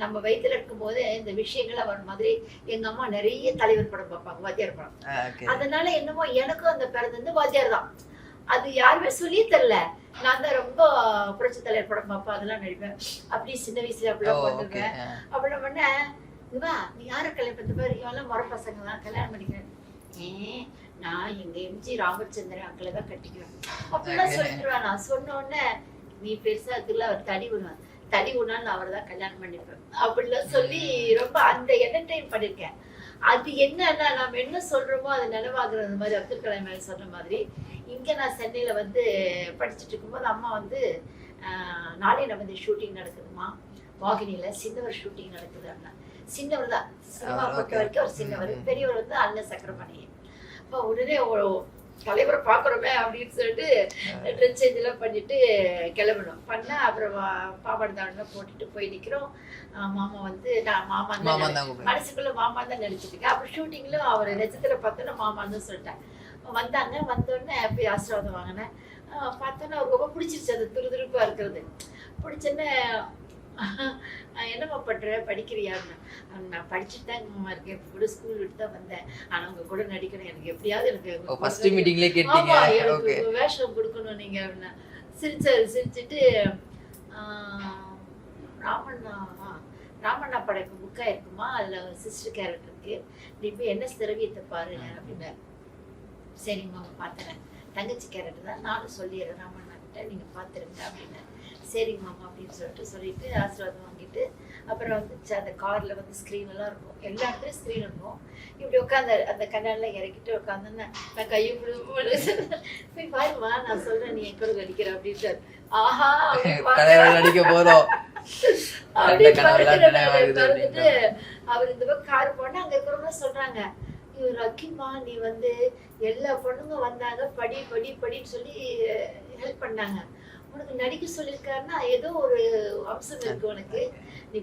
நம்ம வயித்துல இருக்கும்போது இந்த விஷயங்கள் வர மாதிரி எங்க அம்மா நிறைய தலைவர் படம் பார்ப்பாங்க, வாத்தியார் படம். ஓகே. அதனால என்னமோ எனக்கும் அந்த பிறந்து வந்து வாத்தியார் தான். அது யாருமே சொல்லியே தரல. நான் தான் ரொம்ப புரட்சி தலைவர் படம் பார்ப்பேன், அதெல்லாம் நடிப்பேன். அப்படி சின்ன வயசுல ஓ, அப்படிலாம் ஓகே. பண்ணுவேன். அப்படிலாம் பண்ண இவா நீ யாரை கல்யாணம் பண்ண பாரு, இவெல்லாம் முறை பசங்க தான் கல்யாணம் பண்ணிக்கிறேன். ஏன் நான் எங்க எம்ஜி ராமச்சந்திரன் அக்களை தான் கட்டிக்குவேன் அப்படிலாம் சொல்லிட்டுருவேன். நான் சொன்ன உடனே நீ பெருசா அதுல அவர் தடி விடுவேன், தடி விடான்னு அவர் தான் கல்யாணம் பண்ணிப்பேன் அப்படிலாம் சொல்லி ரொம்ப அந்த என்டர்டெயின் பண்ணிருக்கேன். அது என்னன்னா நம்ம என்ன சொல்றோமோ அது நினைவாகிறது மாதிரி அப்துல் கலாம் மேல சொன்ன மாதிரி இங்க நான் சென்னையில வந்து படிச்சுட்டு இருக்கும்போது அம்மா வந்து நாளையில வந்து ஷூட்டிங் நடக்குதுமா, வாகினியில சின்னவர் ஷூட்டிங் நடக்குது அப்படின்னா. சின்னவர் தான் சினிமா பொறுத்த வரைக்கும் அவர் சின்னவர், பெரியவர் வந்து அண்ணன் சக்கரமணி. அப்போ உடனே தலைவரை பார்க்குறோமே அப்படின்னு சொல்லிட்டு ட்ரெஸ் சேஞ்ச் எல்லாம் பண்ணிட்டு கிளம்பணும் பண்ணா. அப்புறம் பாப்பாடு தாவணெல்லாம் போட்டுட்டு போய் நிற்கிறோம். மாமா வந்து நான் மாமா தான் மனசுக்குள்ள மாமா தான் நினைச்சிட்டு இருக்கேன். அப்புறம் ஷூட்டிங்ல அவர் நட்சத்திர பார்த்தோன்னா மாமான்னு சொல்லிட்டேன். வந்தாங்க, வந்தோடனே போய் ஆசீர்வாதம் வாங்கினேன். பார்த்தோன்னா அவருக்கு ரொம்ப பிடிச்சிருச்சு, அது துருதுருப்பா இருக்கிறது. பிடிச்சோன்னே என்னம்மா பண்ற, படிக்கிறியான்னு. நான் படிச்சுட்டு தான் மாமா இருக்கேன், இப்போ கூட ஸ்கூல் விட்டு தான் வந்தேன், ஆனா உங்க கூட நடிக்கணும், எனக்கு எப்படியாவது எனக்கு ஃபர்ஸ்ட் மீட்டிங்லயே கேட்டீங்க. எனக்கு வேஷம் கொடுக்கணும் நீங்க அப்படின்னா. சிரிச்சாரு. சிரிச்சுட்டு ராமண்ணா ராமண்ணா படம் புக்கா இருக்குமா, அதுல சிஸ்டர் கேரக்டர் இருக்கு, நீ போய் என்ன திரவியத்தை பாரு அப்படின்னாரு. சரிம்மா பார்த்தேன், தங்கச்சி கேரக்டர் தான், நானும் சொல்லிடுறேன் ராமண்ணா கிட்ட, நீங்க பாத்துருங்க அப்படின்னு. சரிங்க மாமா அப்படின்னு சொல்லிட்டு ஆசீர்வாதம் வாங்கிட்டு அப்புறம் வந்துச்சு. அந்த கார்ல வந்து ஸ்க்ரீன் எல்லாம் இருக்கும், எல்லா இடத்துலயும் ஸ்க்ரீன் இருக்கும். இப்படி உட்காந்து அந்த கண்ணாடிலாம் இறக்கிட்டு உட்காந்துன்னு நான் கையை போய் பாருமா நான் சொல்றேன், நீ என் கூட நடிக்கிற அப்படின்ட்டு. ஆஹா நடிக்க போறோம் அப்படி பறந்துட்டு அவர் இந்த பக்கம் கார் போனா அங்க இருக்கிறவங்க சொல்றாங்க, இவர் லக்கிமா நீ வந்து எல்லா பொண்ணுங்க வந்தாங்க படி படி படின்னு சொல்லி ஹெல்ப் பண்ணாங்க, உனக்கு நடிக்க சொல்லியிருக்காருன்னா ஏதோ ஒரு அம்சம் இருக்கு உனக்கு, நீ